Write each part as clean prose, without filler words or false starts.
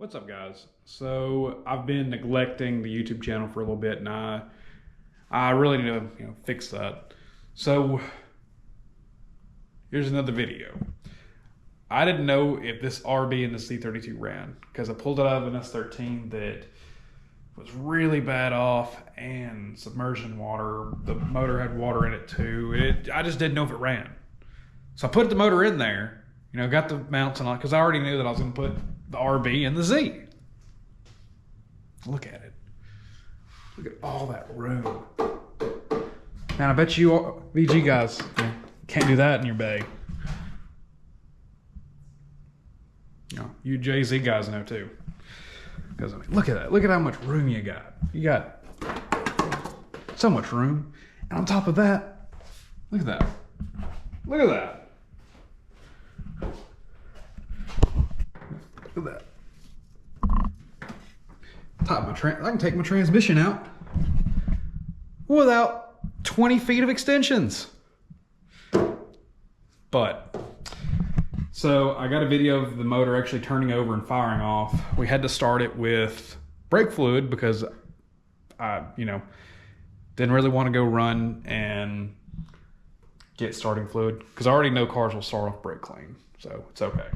What's up, guys? So I've been neglecting the YouTube channel for a little bit, and I really need to fix that. So here's another video. I didn't know if this RB and the z32 ran because I pulled it out of an S13 that was really bad off and submersion water. The motor had water in it too. I just didn't know if it ran. So I put the motor in there, got the mounts on it because I already knew that I was going to put the RB and the Z. Look at it. Look at all that room. Man, I bet you VG guys can't do that in your bay. You Jay-Z guys know too. Because look at that. Look at how much room you got. You got so much room. And on top of that, look at that. Look at that. Look at that. I can take my transmission out without 20 feet of extensions. So I got a video of the motor actually turning over and firing off. We had to start it with brake fluid because I, didn't really want to go run and get starting fluid because I already know cars will start off brake clean, so it's okay.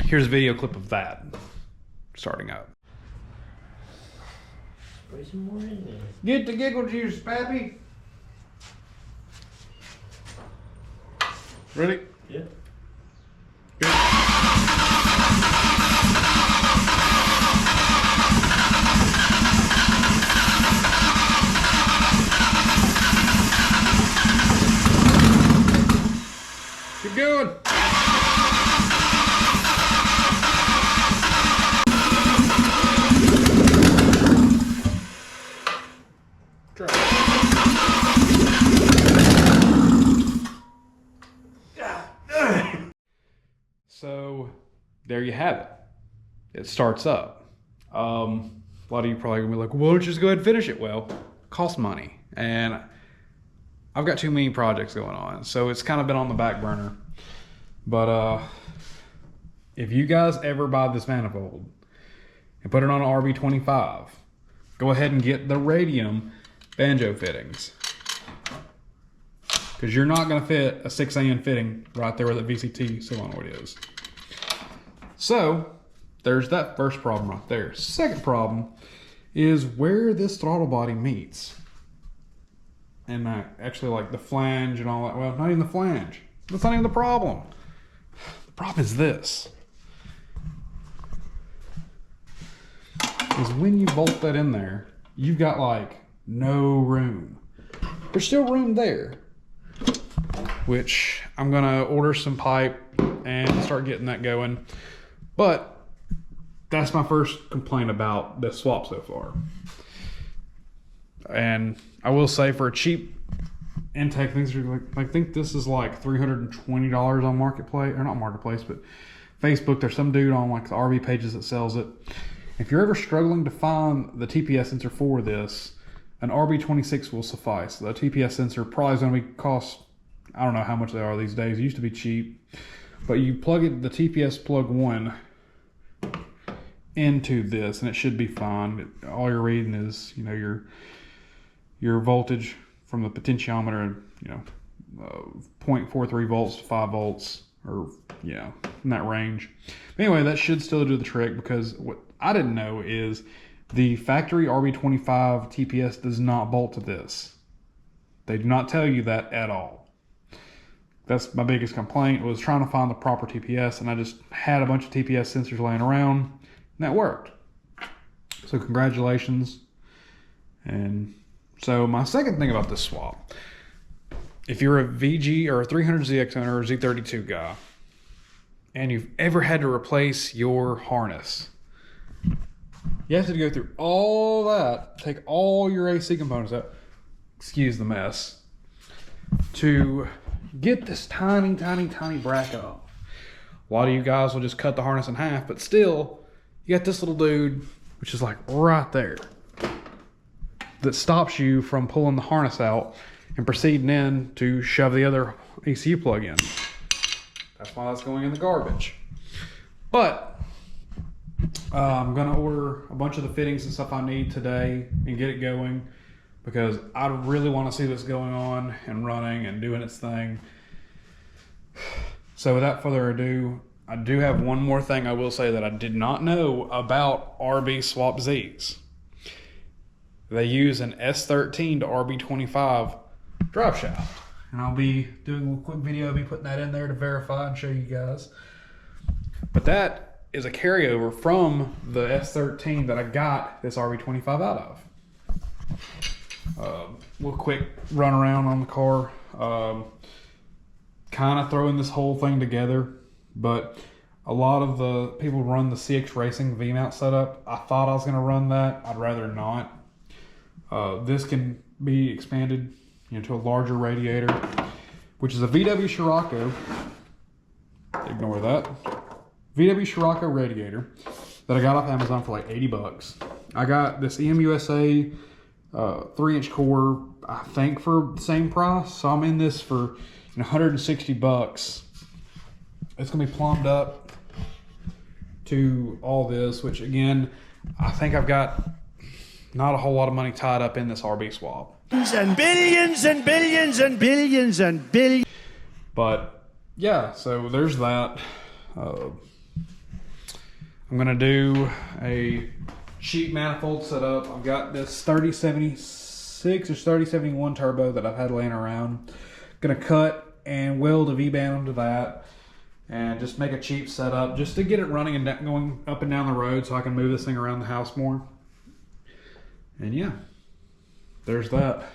Here's a video clip of that starting up. Spray some more in there. Get the giggle juice, Pappy. Ready? Yeah. Good. Keep going. So there you have it. It starts up. A lot of you probably gonna be like, well, why don't you just go ahead and finish it? Well, it costs money, and I've got too many projects going on, so it's kind of been on the back burner. But if you guys ever buy this manifold and put it on an RB25, go ahead and get the radium banjo fittings, because you're not going to fit a 6AN fitting right there where that VCT solenoid is. So there's that first problem right there. Second problem is where this throttle body meets. And actually like the flange and all that. Well, not even the flange. That's not even the problem. The problem is this. Is when you bolt that in there, you've got like no room. There's still room there, which I'm gonna order some pipe and start getting that going. But that's my first complaint about this swap so far. And I will say, for a cheap intake, things are like, I think this is like $320 on Marketplace, or not Marketplace, but Facebook. There's some dude on like the RV pages that sells it. If you're ever struggling to find the TPS sensor for this, an RB26 will suffice. The TPS sensor probably is going to cost, I don't know how much they are these days. It used to be cheap, but you plug it, the TPS plug 1 into this, and it should be fine. All you're reading is, your voltage from the potentiometer, 0.43 volts to 5 volts, or in that range. But anyway, that should still do the trick, because what I didn't know is the factory RB25 TPS does not bolt to this. They do not tell you that at all. That's my biggest complaint, was trying to find the proper TPS, and I just had a bunch of TPS sensors laying around, and that worked. So congratulations. And so my second thing about this swap, if you're a VG or a 300ZX owner or Z32 guy, and you've ever had to replace your harness, you have to go through all that, take all your AC components out, excuse the mess, to get this tiny, tiny, tiny bracket off. A lot of you guys will just cut the harness in half, but still, you got this little dude, which is like right there, that stops you from pulling the harness out and proceeding in to shove the other ECU plug in. That's why that's going in the garbage. But I'm going to order a bunch of the fittings and stuff I need today and get it going, because I really want to see this going on and running and doing its thing. So without further ado, I do have one more thing I will say that I did not know about RB Swap Zs. They use an S13 to RB25 drive shaft. And I'll be doing a quick video of me putting that in there to verify and show you guys. But that is a carryover from the S13 that I got this RB25 out of. Little quick run around on the car. Kind of throwing this whole thing together, but a lot of the people run the CX Racing V-mount setup. I thought I was going to run that. I'd rather not. This can be expanded, to a larger radiator, which is a VW Scirocco. Ignore that. VW Scirocco radiator that I got off Amazon for like 80 bucks. I got this EMUSA 3-inch core, I think, for the same price. So I'm in this for 160 bucks. It's gonna be plumbed up to all this, which again, I think I've got not a whole lot of money tied up in this RB swap. And billions and billions and billions and billions. But yeah, so there's that. I'm gonna do a cheap manifold setup. I've got this 3076 or 3071 turbo that I've had laying around. Gonna cut and weld a V-band onto that and just make a cheap setup just to get it running and going up and down the road so I can move this thing around the house more. And yeah, there's that.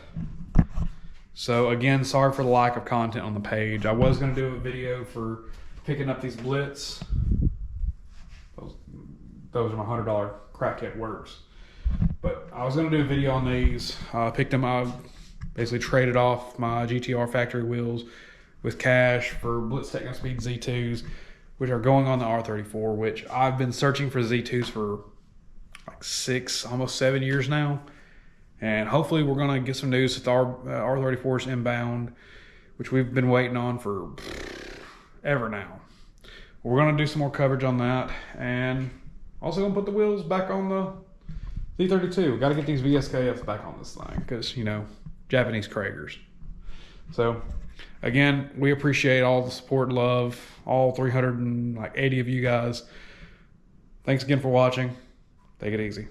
So again, sorry for the lack of content on the page. I was going to do a video for picking up these Blitz. Those are my $100 crackhead works. But I was going to do a video on these. Picked them up, basically traded off my GTR factory wheels with cash for Blitz Techno Speed Z2s, which are going on the R34, which I've been searching for Z2s for like 6, almost 7 years now. And hopefully we're going to get some news with our R34's inbound, which we've been waiting on for ever now. We're going to do some more coverage on that, and also going to put the wheels back on the Z32. Got to get these VSKFs back on this thing because, Japanese Kragers. So again, we appreciate all the support and love, all 380 of you guys. Thanks again for watching. Take it easy.